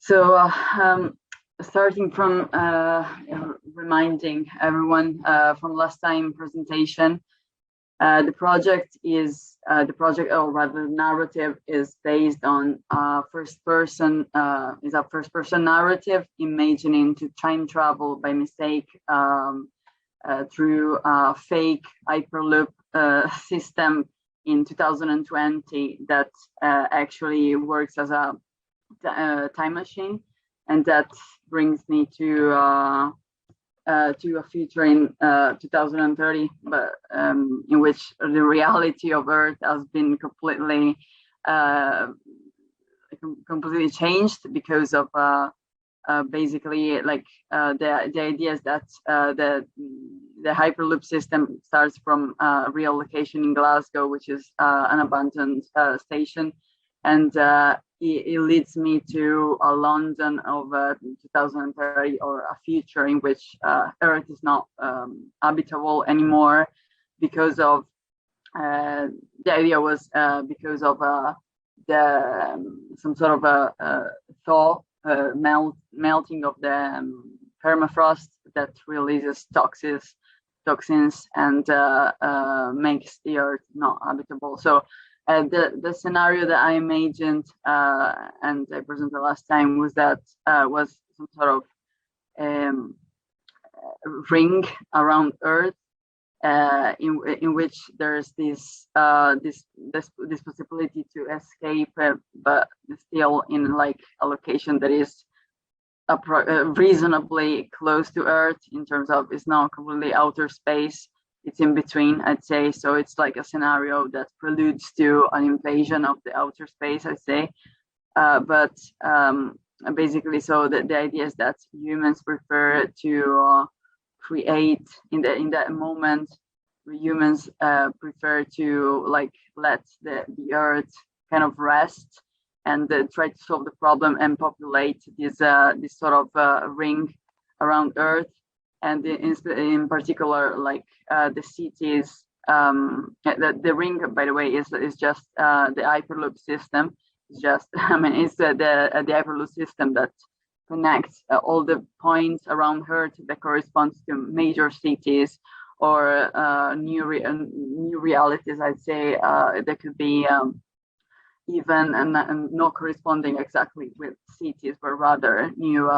So, starting from reminding everyone from last time presentation, the project, or rather, the narrative is based on first person narrative, imagining to time travel by mistake through a fake hyperloop system in 2020 that actually works as a time machine, and that brings me to a future in 2030, but in which the reality of Earth has been completely changed because of basically the idea is that the hyperloop system starts from a real location in Glasgow, which is an abandoned station, and it leads me to a London of 2030, or a future in which Earth is not habitable anymore, because of the idea was because of some sort of a thaw, melting of the permafrost that releases toxins and makes the Earth not habitable. So the scenario that I imagined and I presented last time was that was some sort of ring around Earth, in which there's this possibility to escape, but still in like a location that is reasonably close to Earth in terms of it's not completely outer space. It's in between, I'd say. So it's like a scenario that preludes to an invasion of the outer space, I'd say. But basically, so the idea is that humans prefer to create in that moment. Humans prefer to like let the Earth kind of rest and try to solve the problem and populate this sort of ring around Earth. And in particular, like the cities, the ring, by the way, is just the hyperloop system. It's just, it's the hyperloop system that connects all the points around Earth that corresponds to major cities or new realities. I'd say there could be even and not corresponding exactly with cities, but rather new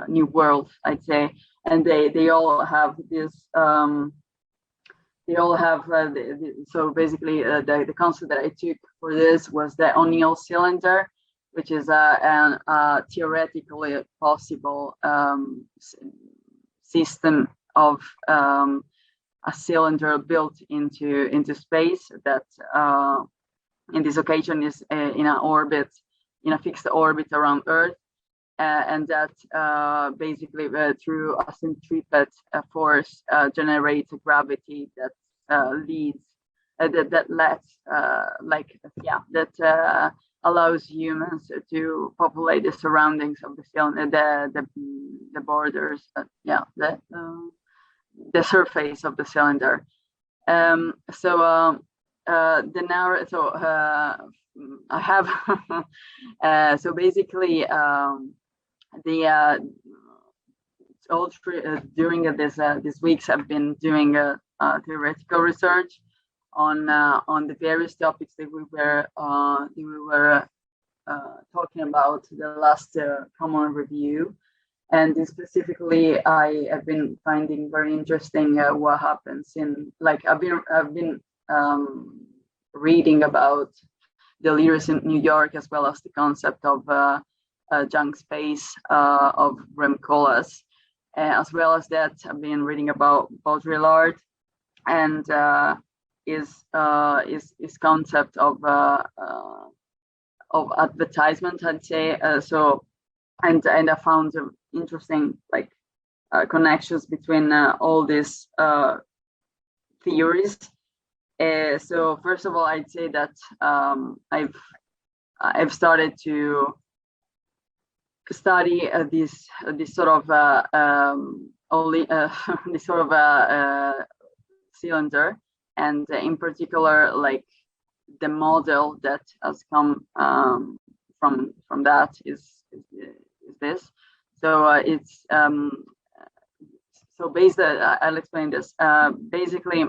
new worlds, I'd say. And they all have this so basically the concept that I took for this was the O'Neill cylinder, which is a theoretically possible system of a cylinder built into space that in this occasion is in a fixed orbit around Earth, and that basically through a centripetal force generates a gravity that allows humans to populate the surroundings of the cylinder, the borders, the surface of the cylinder. I have so basically during these weeks I've been doing theoretical research on the various topics that we were talking about the last common review. And specifically, I have been finding very interesting what happens in, like, I've been reading about the leaders in New York, as well as the concept of junk space of Rem Koolhaas. As well as that, I've been reading about Baudrillard and his concept of advertisement, I'd say. And I found interesting connections between all these theories. So first of all, I'd say that I've started to study this sort of this sort of cylinder, and in particular, like the model that has come from that is this. So it's so basically, I'll explain this. Basically,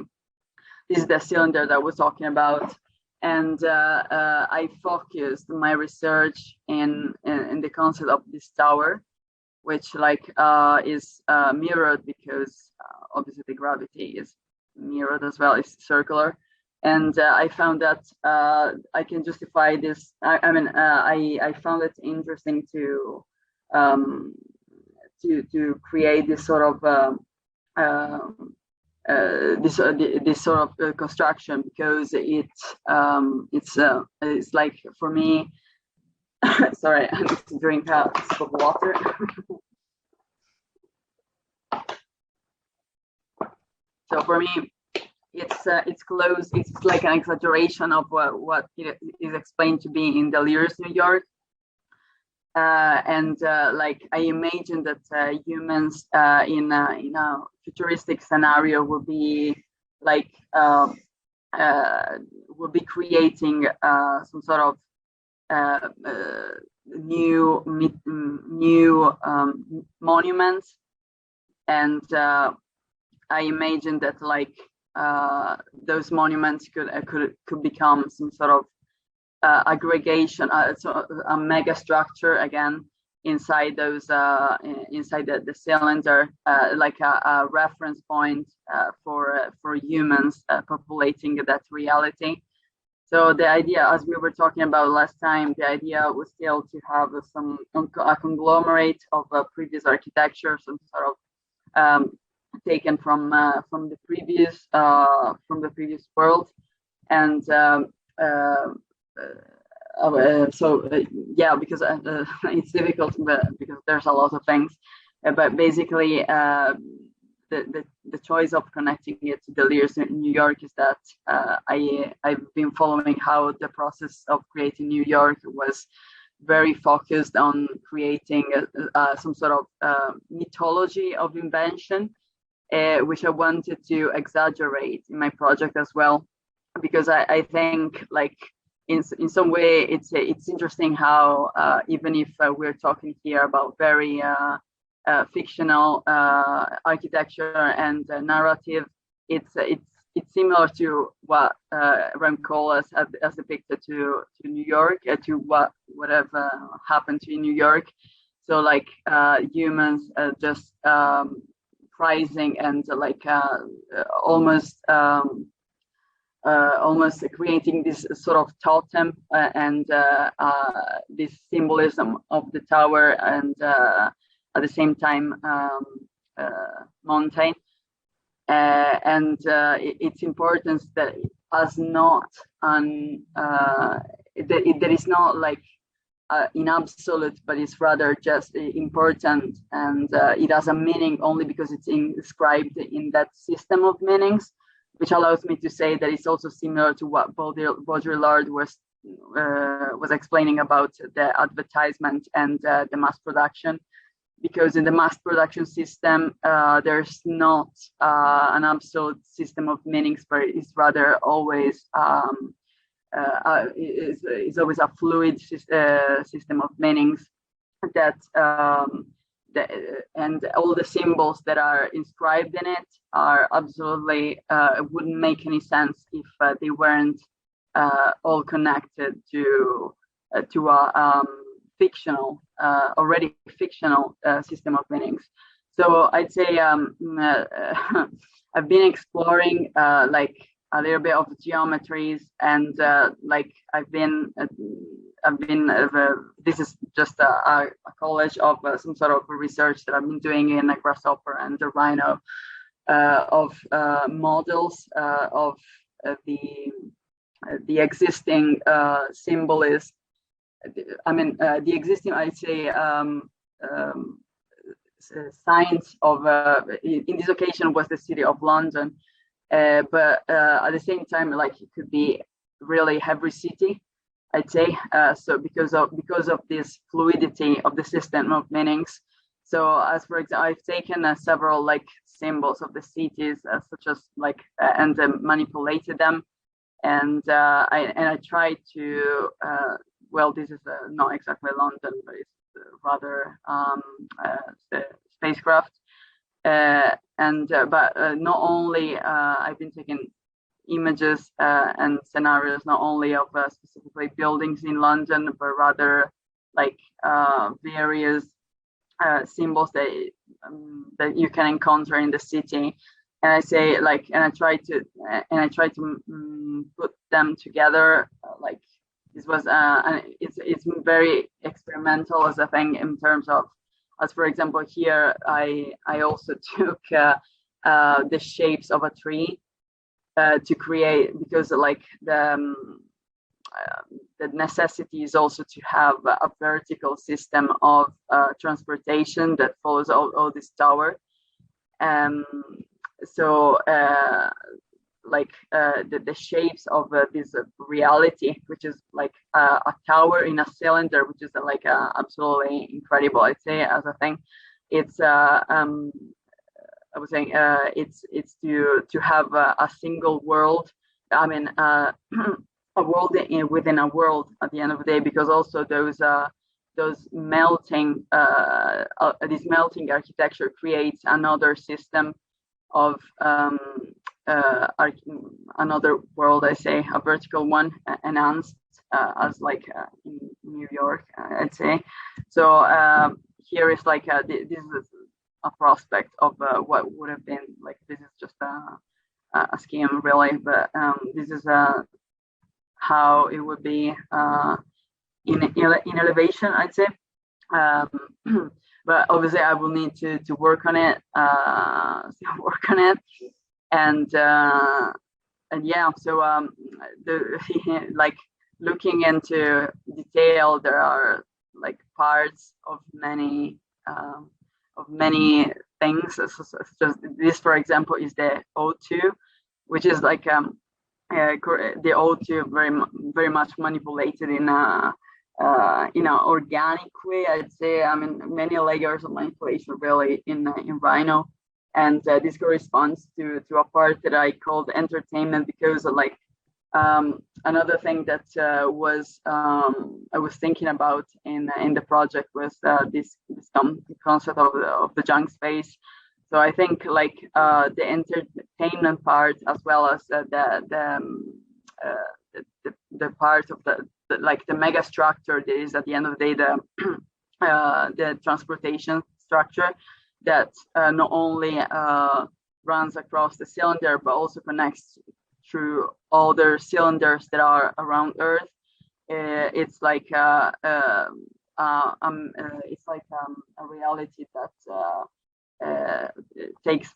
this is the cylinder that we're talking about, and I focused my research in the concept of this tower, which is mirrored because obviously the gravity is mirrored as well. It's circular, and I found that I can justify this. I found it interesting to create this sort of this sort of construction, because it's like, for me. Sorry, I need to drink a sip of water. So for me, it's close. It's like an exaggeration of what it is explained to be in Delirious, New York. Like, I imagine that humans in a futuristic scenario will be like will be creating some sort of new monuments, and I imagine that like those monuments could become some sort of aggregation, so a mega structure again inside those inside the cylinder, like a reference point for humans populating that reality. So the idea, as we were talking about last time, the idea was still to have a conglomerate of previous architecture, some sort of taken from the previous world, and yeah, because it's difficult, because there's a lot of things, but basically the choice of connecting it to Delirious in New York is that I've been following how the process of creating New York was very focused on creating some sort of mythology of invention, which I wanted to exaggerate in my project as well, because I think like in some way it's interesting how even if we're talking here about very fictional architecture and narrative, it's similar to what Rem Koolhaas has depicted to New York, to whatever happened to New York. So like humans just rising and like almost creating this sort of totem and this symbolism of the tower, and at the same time mountain, and its importance that as not that is not like in absolute, but it's rather just important, and it has a meaning only because it's inscribed in that system of meanings, which allows me to say that it's also similar to what Baudrillard was explaining about the advertisement and the mass production. Because in the mass production system, there's not an absolute system of meanings, but it's rather always is always a fluid system of meanings that and all the symbols that are inscribed in it are absolutely wouldn't make any sense if they weren't all connected to a fictional, already fictional system of meanings. So I'd say I've been exploring like a little bit of geometries, and like I've been this is just a college of some sort of research that I've been doing in Grasshopper and the Rhino, of models of the existing symbolism. I mean, the existing, I'd say, signs of, in this occasion was the city of London, but at the same time, like it could be really every city, I'd say. So because of this fluidity of the system of meanings. So as for example, I've taken several like symbols of the cities, such as like, and manipulated them. I tried to well, this is not exactly London, but it's rather spacecraft. But not only I've been taking images and scenarios not only of specifically buildings in London, but rather like various symbols that you can encounter in the city. And I try to put them together. Like this was, and it's very experimental as a thing in terms of, as for example, here I also took the shapes of a tree to create, because like the necessity is also to have a vertical system of transportation that follows all this tower. So the shapes of this reality, which is like a tower in a cylinder, which is absolutely incredible, I'd say, as a thing. It's I was saying it's to have a single world. I mean, a world within a world at the end of the day, because also those melting this melting architecture creates another system of another world, I say, a vertical one, enhanced as like in New York, I'd say. So here is like this is a prospect of what would have been like. This is just a scheme, really, but this is how it would be in elevation, I'd say. But obviously, I will need to work on it, and yeah. So like looking into detail, there are like parts of many things. It's just this, for example, is the O2, which is like the O2 very much manipulated in an organic way, I'd say. I mean, many layers of manipulation really in Rhino, and this corresponds to a part that I called entertainment, because like another thing that I was thinking about in the project was this concept of the junk space. So I think like the entertainment part, as well as the part of the mega structure that is at the end of the day the transportation structure that not only runs across the cylinder but also connects through other cylinders that are around Earth. It's like it's like a reality that takes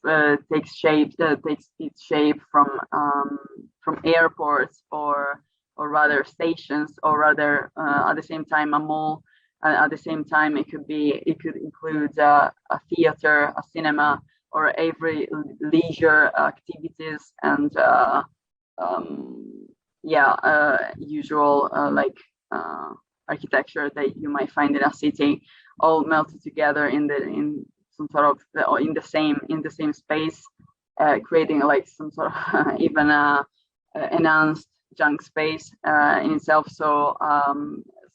its shape from airports, or rather stations, or rather at the same time a mall. At the same time, it could include a theater, a cinema, or every leisure activities, and usual architecture that you might find in a city, all melted together in some sort of in the same space, creating like some sort of even enhanced junk space in itself. So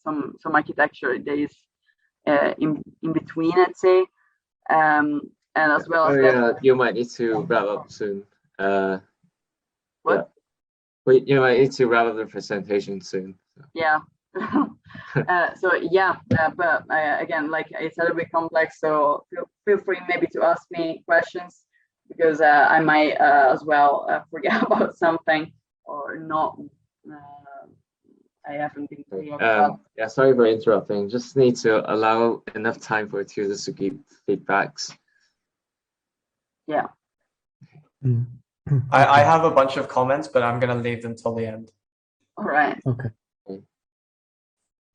some architecture that is in between, I'd say, and as well as you might need to wrap up soon. What? Yeah. But you might need to wrap up the presentation soon. So. Yeah. But again, like it's a little bit complex, so feel free maybe to ask me questions, because I might as well forget about something or not. I haven't been clear about. Yeah, sorry for interrupting. Just need to allow enough time for tutors to give feedbacks. Yeah. I have a bunch of comments, but I'm gonna leave them till the end. All right. Okay.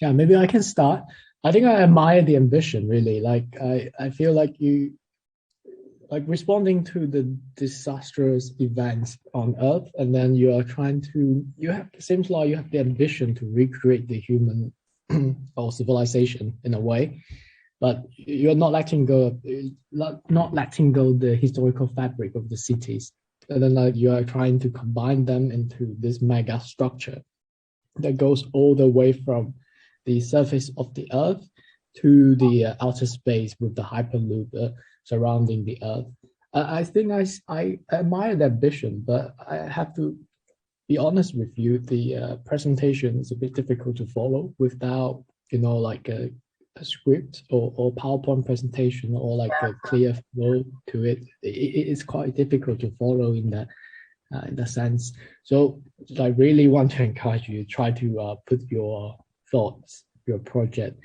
Yeah, maybe I can start. I think I admire the ambition, really. Like I feel like you like responding to the disastrous events on Earth, and then you are trying to it seems like you have the ambition to recreate the human or civilization in a way, but you're not letting go the historical fabric of the cities. and then like you are trying to combine them into this mega structure that goes all the way from the surface of the Earth to the outer space with the hyperloop surrounding the Earth. I think I admire the ambition, but I have to be honest with you, the presentation is a bit difficult to follow without, like a script or PowerPoint presentation or like a clear flow to it. It's quite difficult to follow in that sense. So I really want to encourage you to try to put your thoughts, your project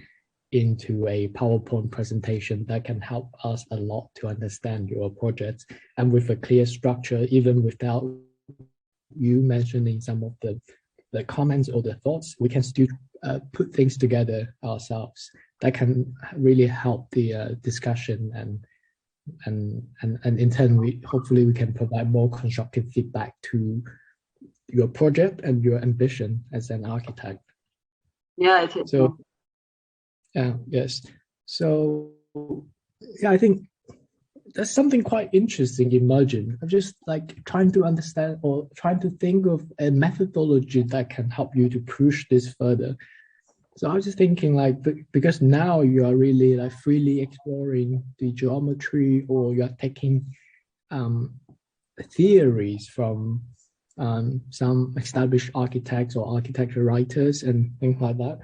into a PowerPoint presentation that can help us a lot to understand your project, and with a clear structure, even without you mentioning some of the comments or the thoughts, we can still put things together ourselves. That can really help the discussion, and in turn, hopefully we can provide more constructive feedback to your project and your ambition as an architect. Yeah, it is. So, yes. So, yeah, I think there's something quite interesting emerging. I'm just like trying to understand or trying to think of a methodology that can help you to push this further. So I was just thinking like, because now you are really like freely exploring the geometry, or you're taking theories from some established architects or architecture writers and things like that.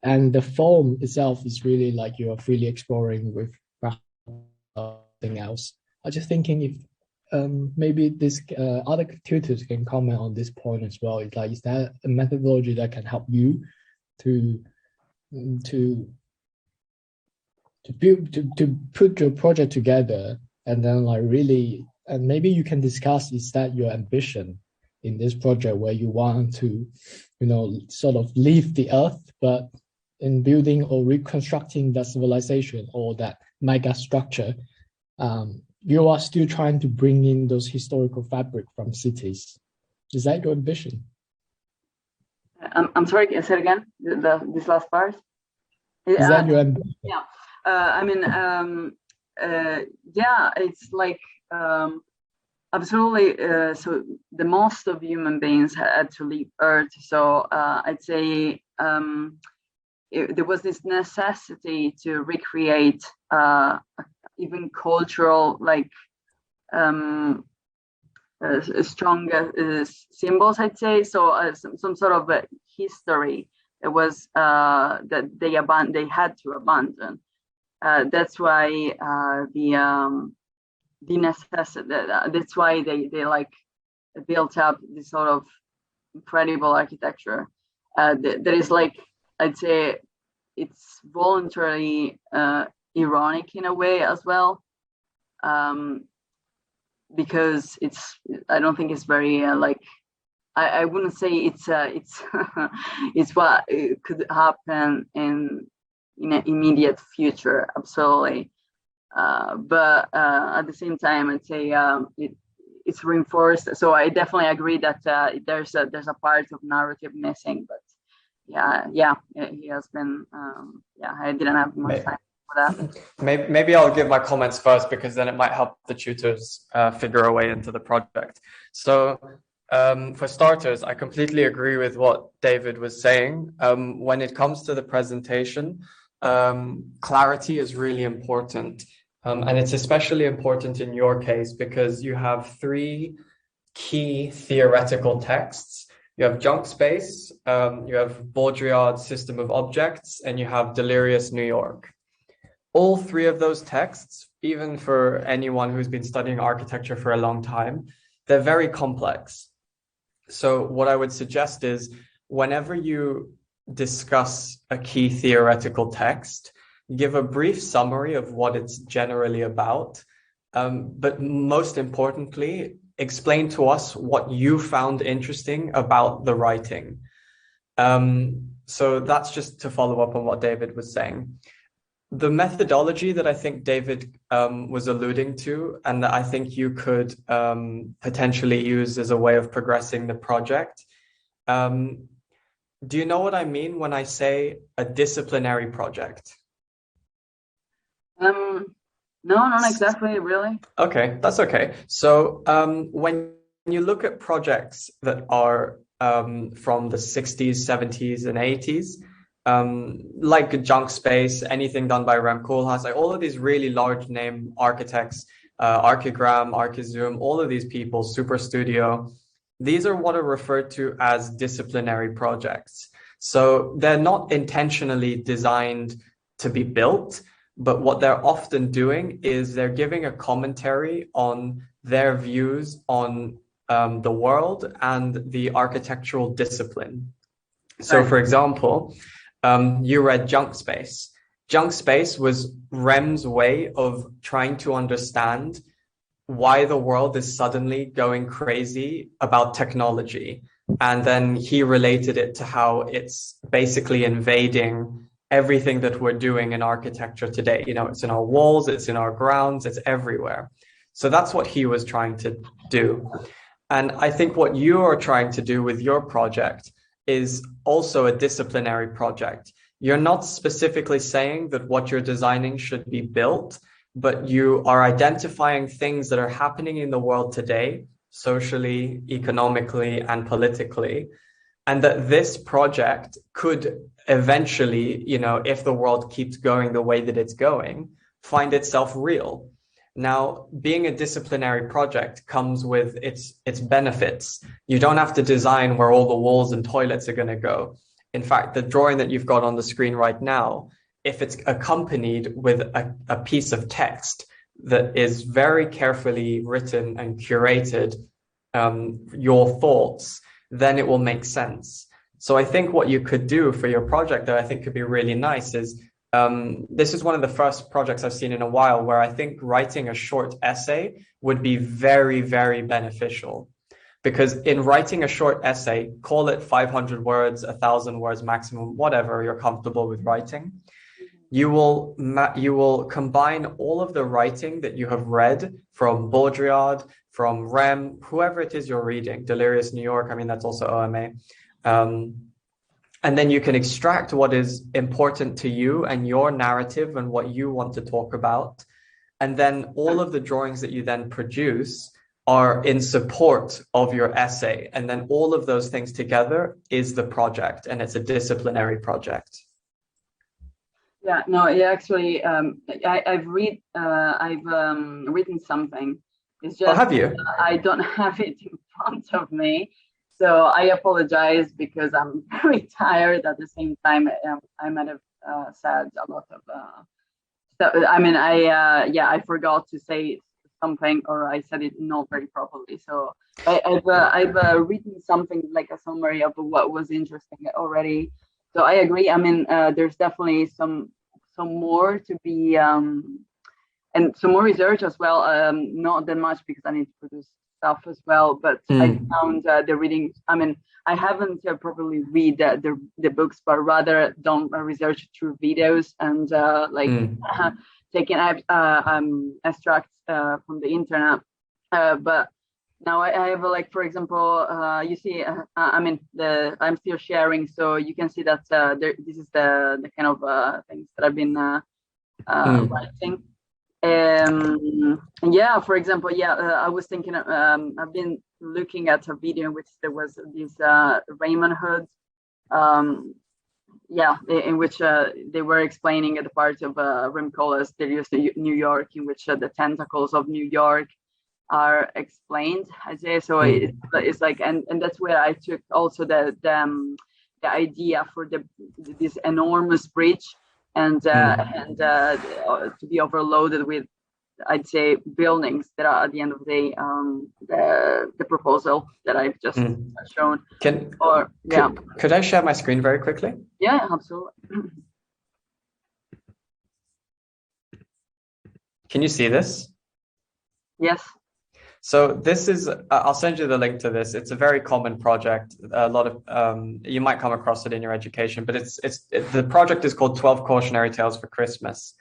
And the form itself is really like you're freely exploring with something else. I was just thinking if maybe this other tutors can comment on this point as well. It's like, is that a methodology that can help you to build to put your project together, and then like really, and maybe you can discuss, is that your ambition in this project, where you want to sort of leave the Earth, but in building or reconstructing that civilization or that mega structure, you are still trying to bring in those historical fabric from cities. Is that your ambition? I'm sorry, can you say it again? This last part? Is that your ambition? Yeah. I mean, yeah, it's like absolutely. So the most of human beings had to leave Earth. So I'd say there was this necessity to recreate even cultural, like stronger symbols, I'd say. So some sort of history that was that they had to abandon. That's why the necessity. That's why they like built up this sort of incredible architecture. That is like, I'd say it's voluntarily ironic in a way as well, because I don't think it's very like, I wouldn't say it's it's what could happen in an immediate future, absolutely. But at the same time, I'd say it's reinforced. So I definitely agree that there's a part of narrative missing. But yeah, he has been. I didn't have much time for that. Maybe I'll give my comments first, because then it might help the tutors figure a way into the project. So for starters, I completely agree with what David was saying. When it comes to the presentation, clarity is really important. And it's especially important in your case because you have three key theoretical texts. You have Junk Space, you have Baudrillard's System of Objects, and you have Delirious New York. All three of those texts, even for anyone who's been studying architecture for a long time, they're very complex. So what I would suggest is, whenever you discuss a key theoretical text, give a brief summary of what it's generally about, but most importantly, explain to us what you found interesting about the writing. So that's just to follow up on what David was saying. The methodology that I think David was alluding to, and that I think you could potentially use as a way of progressing the project. Do you know what I mean when I say a disciplinary project? No, not exactly, really. Okay, that's okay. So when you look at projects that are from the 60s, 70s, and 80s, like Junk Space, anything done by Rem Koolhaas, like all of these really large name architects, Archigram, Archizoom, all of these people, Super Studio, these are what are referred to as disciplinary projects. So they're not intentionally designed to be built, but what they're often doing is they're giving a commentary on their views on the world and the architectural discipline. So, for example, you read Junk Space. Junk Space was Rem's way of trying to understand why the world is suddenly going crazy about technology. And then he related it to how it's basically invading everything that we're doing in architecture today. You know, it's in our walls, it's in our grounds, it's everywhere. So that's what he was trying to do. And I think what you are trying to do with your project is also a disciplinary project. You're not specifically saying that what you're designing should be built, but you are identifying things that are happening in the world today, socially, economically, and politically, and that this project could eventually, you know, if the world keeps going the way that it's going, find itself real. Now, being a disciplinary project comes with its benefits. You don't have to design where all the walls and toilets are going to go. In fact, the drawing that you've got on the screen right now, if it's accompanied with a piece of text that is very carefully written and curated, your thoughts, then it will make sense. So I think what you could do for your project that I think could be really nice is, this is one of the first projects I've seen in a while where I think writing a short essay would be very, very beneficial. Because in writing a short essay, call it 500 words, 1,000 words maximum, whatever you're comfortable with writing, you will combine all of the writing that you have read from Baudrillard, from Rem, whoever it is you're reading, Delirious New York, I mean, that's also OMA. And then you can extract what is important to you and your narrative and what you want to talk about. And then all of the drawings that you then produce are in support of your essay. And then all of those things together is the project, and it's a disciplinary project. Yeah, no, yeah, actually, I've written something. It's just, have you? I don't have it in front of me. So I apologize because I'm very tired. At the same time, I might have said a lot of stuff. I mean, I forgot to say something, or I said it not very properly. So I've written something like a summary of what was interesting already. So I agree. I mean, there's definitely some more to be, and some more research as well. Not that much because I need to produce stuff as well, but I found the reading. I mean, I haven't properly read the books, but rather done research through videos and taking extracts from the internet. But now I have for example, you see, I mean, I'm still sharing, so you can see that this is the kind of things that I've been writing. Yeah, for example, I was thinking, I've been looking at a video in which there was this Raymond Hood, in which they were explaining the part of Rem Koolhaas, Delirious New York, in which the tentacles of New York are explained, I say. So it's like, and that's where I took also the idea for this enormous bridge. And to be overloaded with, I'd say, buildings that are at the end of the day the proposal that I've just shown. Could I share my screen very quickly? Yeah, absolutely. Can you see this? Yes. So this is, I'll send you the link to this. It's a very common project. A lot of, you might come across it in your education, but the project is called 12 Cautionary Tales for Christmas.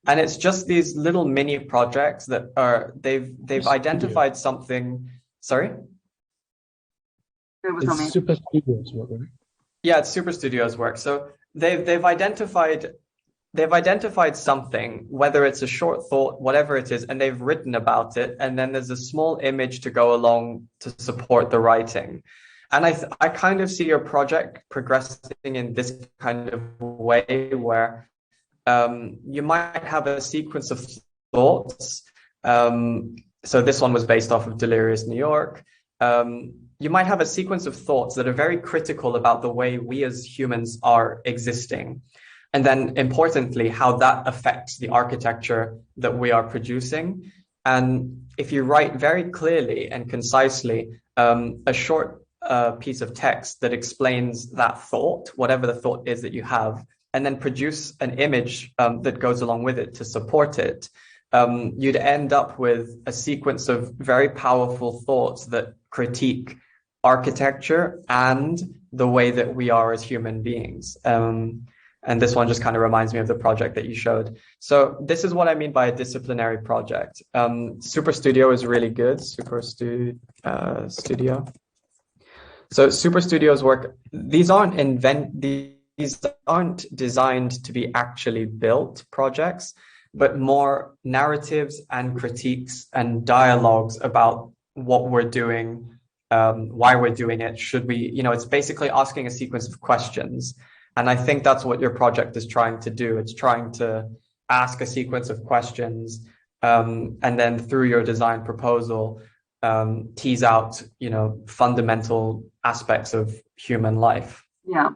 And it's just these little mini projects that are, they've identified something. Sorry? It's Super Studio's work, right? Yeah, it's Super Studio's work. So they've identified they've identified something, whether it's a short thought, whatever it is, and they've written about it, and then there's a small image to go along to support the writing. And I kind of see your project progressing in this kind of way where you might have a sequence of thoughts. So this one was based off of Delirious New York. You might have a sequence of thoughts that are very critical about the way we as humans are existing. And then importantly, how that affects the architecture that we are producing. And if you write very clearly and concisely a short piece of text that explains that thought, whatever the thought is that you have, and then produce an image that goes along with it to support it, you'd end up with a sequence of very powerful thoughts that critique architecture and the way that we are as human beings. And this one just kind of reminds me of the project that you showed. So this is what I mean by a disciplinary project. Super Studio is really good. Studio. So Super Studio's work, these aren't designed to be actually built projects, but more narratives and critiques and dialogues about what we're doing, why we're doing it. Should we, it's basically asking a sequence of questions. And I think that's what your project is trying to do. It's trying to ask a sequence of questions, and then through your design proposal, tease out, fundamental aspects of human life. Yeah,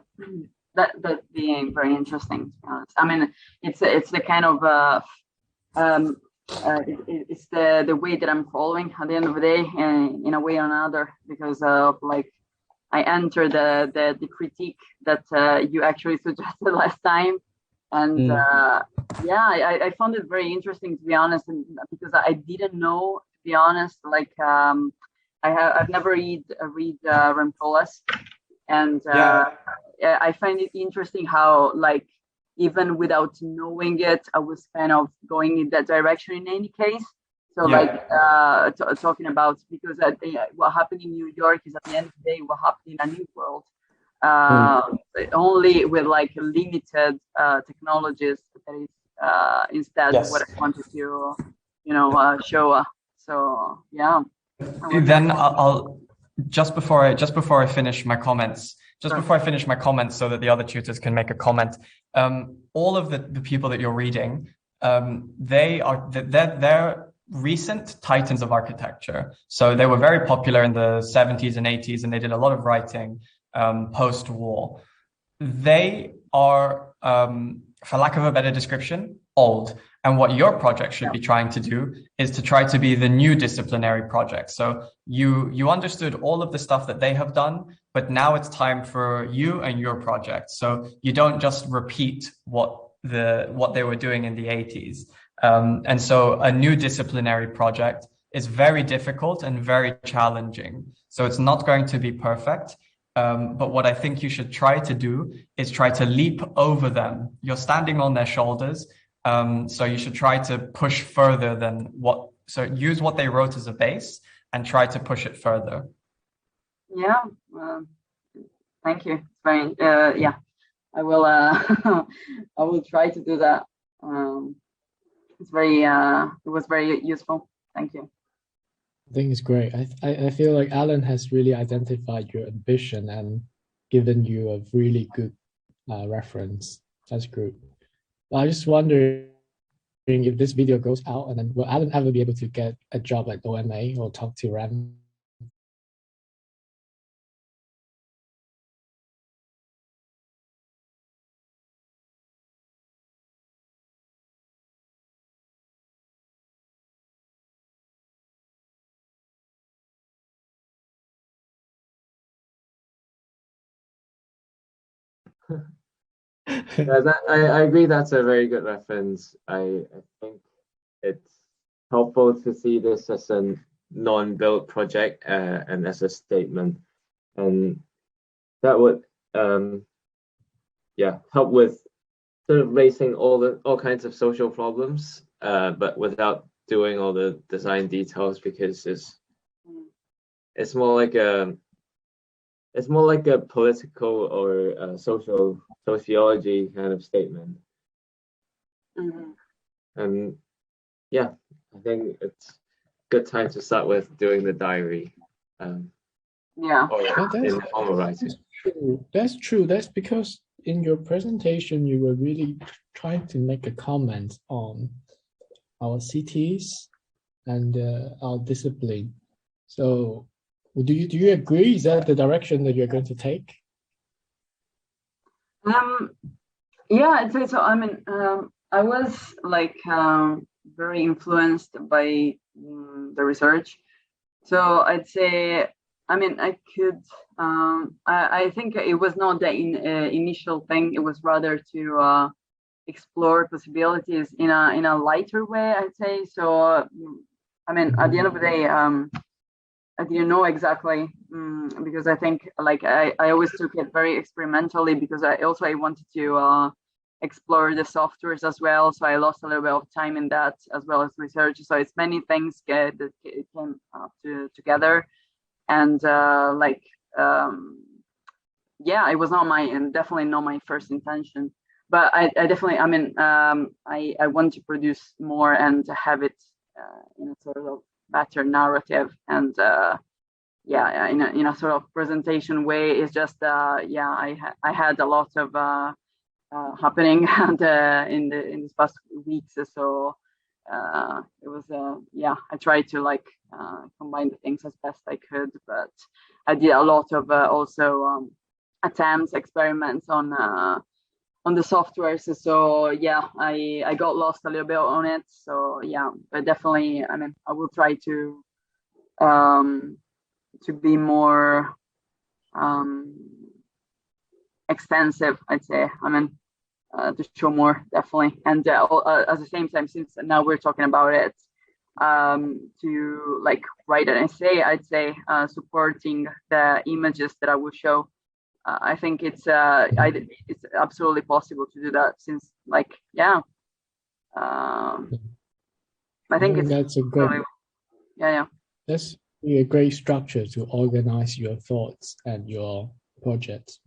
that being very interesting, to be honest. I mean, it's the kind of it's the way that I'm following at the end of the day, in a way or another, because like I enter the critique that you actually suggested last time, and I found it very interesting, to be honest, and because I didn't know, to be honest, like I've never read Rampolas, and I find it interesting how, like, even without knowing it, I was kind of going in that direction in any case. So talking about, because what happened in New York is, at the end of the day, what happened in a new world, only with like limited technologies. That is instead what I wanted to, show. So yeah. Then I'll just before I finish my comments, so that the other tutors can make a comment. All of the people that you're reading, they're recent titans of architecture. So they were very popular in the 70s and 80s, and they did a lot of writing post-war. They are, for lack of a better description, old. And what your project should be trying to do is to try to be the new disciplinary project. So you understood all of the stuff that they have done, but now it's time for you and your project. So you don't just repeat what they were doing in the 80s. And so a new disciplinary project is very difficult and very challenging. So it's not going to be perfect. But what I think you should try to do is try to leap over them. You're standing on their shoulders. So you should try to push further than so use what they wrote as a base and try to push it further. Yeah. Thank you. Very, I will, I will try to do that. It was very useful. Thank you. I think it's great. I feel like Alan has really identified your ambition and given you a really good reference. That's good. I just wondering if this video goes out, and then will Alan ever be able to get a job at OMA or talk to Ram? I agree. That's a very good reference. I think it's helpful to see this as a non-built project and as a statement, and that would help with sort of raising all kinds of social problems, but without doing all the design details, because it's more like a political or sociology kind of statement. Mhm. And yeah, I think it's good time to start with doing the diary. Yeah. Or That's informal writing. true. That's true. That's because in your presentation, you were really trying to make a comment on our cities and our discipline. So, do you agree? Is that the direction that you're going to take? Yeah, I'd say so. I mean, I was like very influenced by the research. So I'd say, I mean, I could, I think it was not the initial thing. It was rather to explore possibilities in a lighter way, I'd say. So, I mean, at the end of the day, I didn't know exactly because I think like I always took it very experimentally because I wanted to explore the softwares as well. So I lost a little bit of time in that as well as research. So it's many things that came together, and yeah, it was not my and definitely not my first intention. But I definitely, I mean, I want to produce more and have it in a sort of better narrative and yeah, in a sort of presentation way. It's just yeah, I had a lot of happening and in this past weeks. So it was yeah, I tried to like combine the things as best I could, but I did a lot of also attempts, experiments on the software. So yeah, I got lost a little bit on it. So yeah, but definitely, I mean, I will try to be more extensive, I'd say. I mean, to show more, definitely. And at the same time, since now we're talking about it, to like write an essay, I'd say, supporting the images that I will show. I think it's absolutely possible to do that since like yeah, I think it's that's a great. really, yeah. That's a great structure to organize your thoughts and your projects.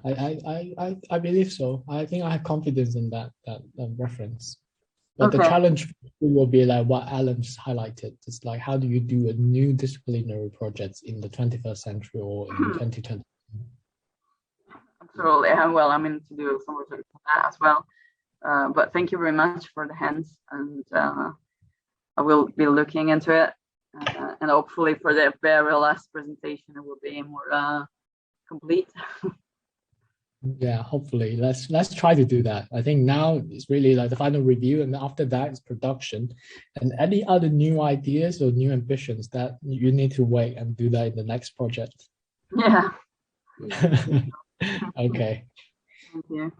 I believe so. I think I have confidence in that reference. But the Okay. challenge will be like what Alan just highlighted. It's like how do you do a new disciplinary projects in the 21st century or in 2020? Absolutely. Well, I'm in to do some research on that as well. But thank you very much for the hands, and I will be looking into it. And hopefully, for the very last presentation, it will be more complete. Yeah, hopefully. Let's try to do that. I think now it's really like the final review, and after that is production. And any other new ideas or new ambitions that you need to wait and do that in the next project. Yeah. Okay. Thank you.